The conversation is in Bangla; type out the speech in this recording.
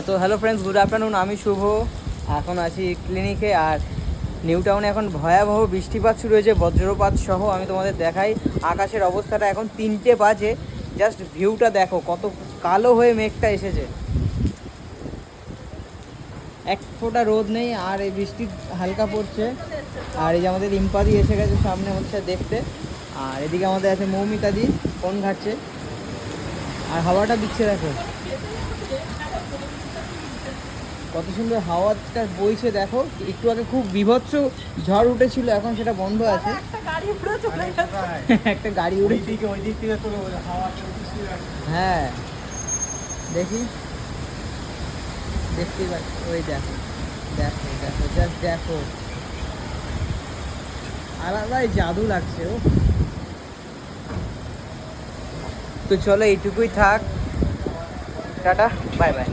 তো হ্যালো ফ্রেন্ডস, গুড আফটারনুন। আমি শুভ, এখন আছি ক্লিনিকে। আর নিউ টাউনে এখন ভয়াবহ বৃষ্টিপাত শুরু হয়েছে, বজ্রপাত সহ। আমি তোমাদের দেখাই আকাশের অবস্থাটা। এখন 3টে বাজে, জাস্ট ভিউটা দেখো, কত কালো হয়ে মেঘটা এসেছে। এক ফোঁটা রোদ নেই, আর এই বৃষ্টি হালকা পড়ছে। আর এই যে আমাদের ইম্পাদি এসে গেছে সামনে হচ্ছে দেখতে। আর এদিকে আমাদের আছে মৌমিতাদি, ফোন ঘাটছে। আর হাওয়াটা দিচ্ছে দেখো, কত সুন্দর হাওয়াটা বইছে দেখো। একটু আগে খুব বীভৎস ঝড় উঠেছিল, এখন সেটা বন্ধ আছে। একটা গাড়ি উড়ে ওই দিক থেকে হ্যাঁ, দেখি, দেখতেই পাচ্ছি। ওই দেখো দেখো দেখো, জাস্ট দেখো, আলাদাই জাদু লাগছে। ও তো চলো, এইটুকুই থাক। Tata, bye bye.